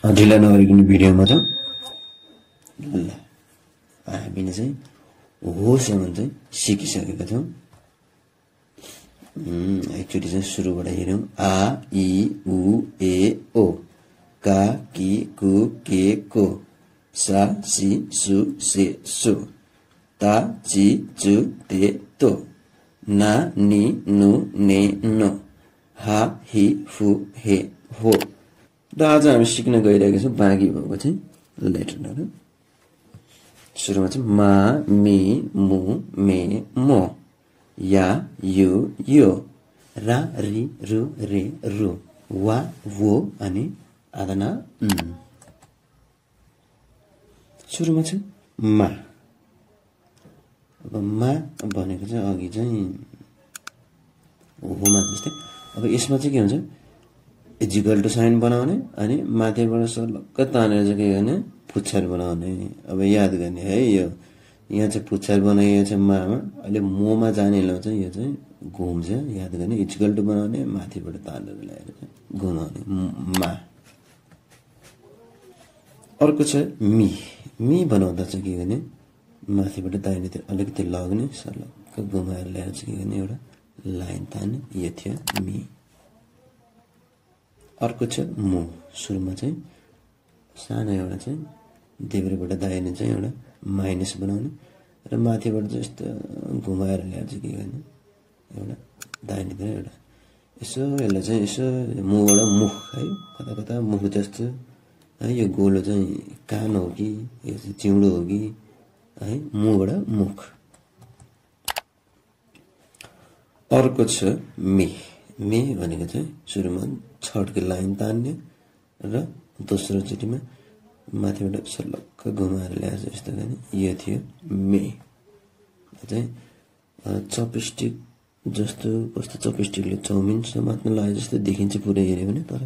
ढिला नगरिकन भिडियोमा त ल हामीले चाहिँ होसम्म चाहिँ सिकिसकेका छौँ। एकचोटि चाहिँ सुरुबाट हेरौँ। आ इ उ ए ओ, का कि कु के को, सा सि सु से सो, ता ची चु ते तो, ना नि नु ने नो, हा हि फु हे हो। र आज हामी सिक्न गइरहेको छौँ बाँकी भएको चाहिँ लेटरहरू। सुरुमा चाहिँ मा मी मु मे मो, या यु यो, रा रि रु रे रु, वा वो अनि आदना सुरुमा चाहिँ मा। अब मा भनेको चाहिँ अघि चाहिँ होमा जस्तै। अब यसमा चाहिँ के हुन्छ, इजिकल टु साइन बनाउने अनि माथिबाट सलक्क तानेर चाहिँ के गर्ने, पुच्छर बनाउने। अब याद गर्ने है, यो यहाँ चाहिँ पुच्छर बनाइएको छ मामा, अहिले मोमा जाने बेलामा चाहिँ यो चाहिँ घुम्छ। याद गर्ने, इजिकल टु बनाउने, माथिबाट तानेर ल्याएर चाहिँ घुमाउने मा। अर्को छ मी। मी बनाउँदा चाहिँ के गर्ने, माथिबाट दाहिनेतिर अलिकति लग्ने, सलक्क घुमाएर ल्याएर चाहिँ के गर्ने, एउटा लाइन तान्ने। यो थियो मी। अर्को छ मु। सुरुमा चाहिँ सानो एउटा चाहिँ देब्रेबाट दाहिने चाहिँ एउटा माइनस बनाउने र माथिबाट चाहिँ यस्तो घुमाएर ल्याएर चाहिँ के गर्ने, एउटा दाहिनेतिर एउटा यसो यसलाई चाहिँ यसो मुबाट मुख है, कता कता मुख जस्तो है। यो गोलो चाहिँ कान हो कि यो चाहिँ चिउँडो हो कि है, मुबाट मुख। अर्को छ मे। मे भनेको चाहिँ सुरुमा छड्के लाइन तान्ने र दोस्रो चोटिमा माथिबाट सलक्क घुमाएर ल्याएर यस्तो गर्ने। यो थियो मे। चाहिँ चपस्टिक जस्तो, कस्तो चपस्टिकले चाउमिन समात्न लागे जस्तो देखिन्छ पुरै हेऱ्यो भने, तर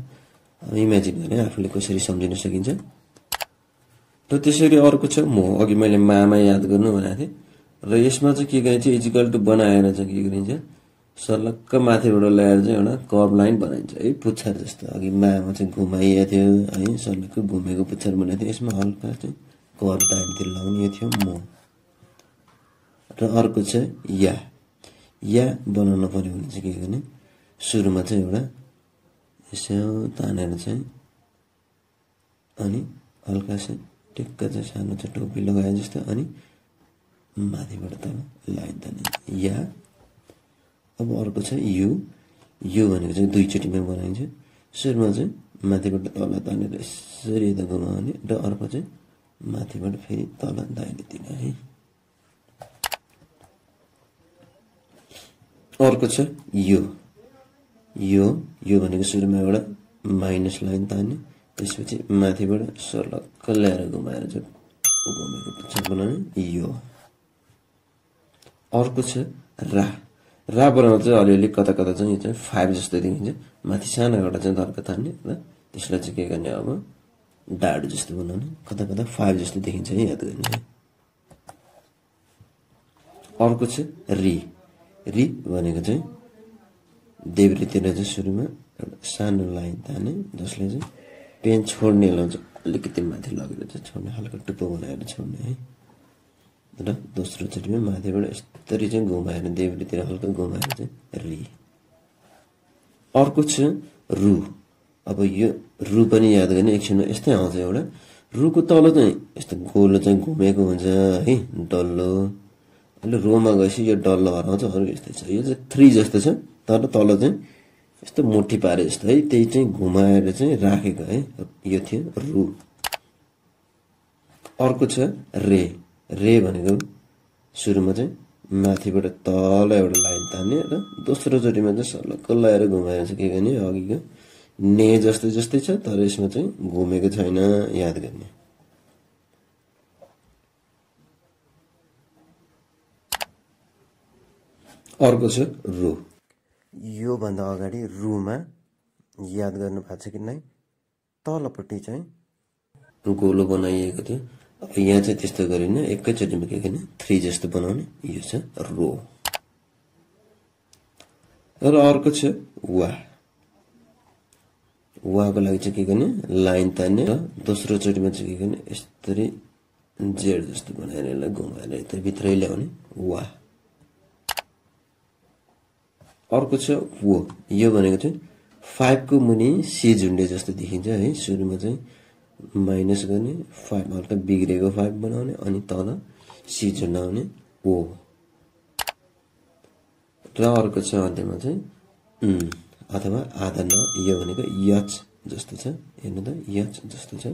अब इमेजिन गर्ने आफूले कसरी सम्झिन सकिन्छ। र त्यसरी अर्को छ मो। अघि मैले मामा याद गर्नु भनेको थिएँ र यसमा चाहिँ के गरिन्छ, इजिकल टु बनाएर चाहिँ के गरिन्छ, सलक्क माथिबाट ल्याएर चाहिँ एउटा कर्भ लाइन बनाइन्छ है, पुच्छर जस्तो। अघि मामा चाहिँ घुमाइएको थियो है, सलक्क घुमेको पुच्छर बनाएको थियो। यसमा हल्का चाहिँ कर्भ दाहिनेतिर लगाउने। यो थियो मो। र अर्को छ या। या बनाउन पर्यो भने चाहिँ के गर्ने, सुरुमा चाहिँ एउटा यसो तानेर चाहिँ अनि हल्का चाहिँ टिक्क चाहिँ सानो चाहिँ टोपी लगाए जस्तो अनि माथिबाट तल लाइन ताने या। अब अर्को छ यु। यु भनेको चाहिँ दुईचोटिमा बनाइन्छ। सुरुमा चाहिँ माथिबाट तल तानेर यसरी यता घुमाउने र अर्को चाहिँ माथिबाट फेरि तल दाहिनेतिर है। अर्को छ यो। यो यो भनेको सुरुमा एउटा माइनस लाइन तान्ने, त्यसपछि माथिबाट सलक्क ल्याएर घुमाएर चाहिँ घुमेको पुच्छर बनाउने यो। अर्को छ रा। रा बनाउँदा चाहिँ अलिअलि कता कता चाहिँ यो चाहिँ 5 जस्तो देखिन्छ। माथि सानो एउटा चाहिँ धर्का तान्ने र त्यसलाई चाहिँ के गर्ने, अब डाडु जस्तो बनाउने, कता कता 5 जस्तो देखिन्छ है, याद गर्ने है। अर्को छ री। री भनेको चाहिँ देब्रेतिर चाहिँ सुरुमा एउटा सानो लाइन ताने, जसले चाहिँ पेन छोड्ने बेलामा चाहिँ अलिकति माथि लगेर चाहिँ छोड्ने, हल्का टुप्पो बनाएर छोड्ने है। र दोस्रो चोटिमा माथिबाट यस्तरी चाहिँ घुमाएर देब्रेतिर हल्का घुमाएर चाहिँ री। अर्को छ रु। अब यो रु पनि याद गर्ने, एकछिनमा यस्तै आउँछ एउटा। रुको तल चाहिँ यस्तो गोलो चाहिँ घुमेको हुन्छ है, डल्लो। अहिले रोमा गएपछि यो डल्लो हराउँछ, अरू यस्तै छ। यो चाहिँ 3 जस्तो छ, तर तल चाहिँ यस्तो मुठी पारे जस्तो है, त्यही चाहिँ घुमाएर चाहिँ राखेको है। यो थियो रु। अर्को छ रे। रे भनेको सुरुमा चाहिँ माथिबाट तल एउटा लाइन तान्ने र दोस्रो चोटिमा चाहिँ सलक्क लगाएर घुमाएर चाहिँ के गर्ने, अघिको ने जस्तै जस्तै छ, तर यसमा चाहिँ घुमेको छैन, याद गर्ने। अर्को छ रु। यो भन्दा अगाडि रुमा याद गर्नु भएको छ कि नै, तलपट्टि चाहिँ गोलो बनाइएको थियो। अब यहाँ चाहिँ त्यस्तो गरिन, एकैचोटिमा के गर्ने, 3 जस्तो बनाउने। यो छ रो। र अर्को छ वा। वाको लागि चाहिँ के गर्ने लाइन तान्ने र दोस्रो चोटिमा चाहिँ के गर्ने यसरी जेड जस्तो बनाएर यसलाई घुमाएर यता भित्रै ल्याउने वा। अर्को छ वो। यो भनेको चाहिँ 5 को मुनि सी झुन्डे जस्तो देखिन्छ है। सुरुमा चाहिँ माइनस गर्ने 5 हल्का बिग्रेको 5 बनाउने अनि तल सी झुन्डाउने ओ। र अर्को छ अन्त्यमा चाहिँ अथवा आधा न। यो भनेको यच जस्तो छ, हेर्नु त यच जस्तो छ।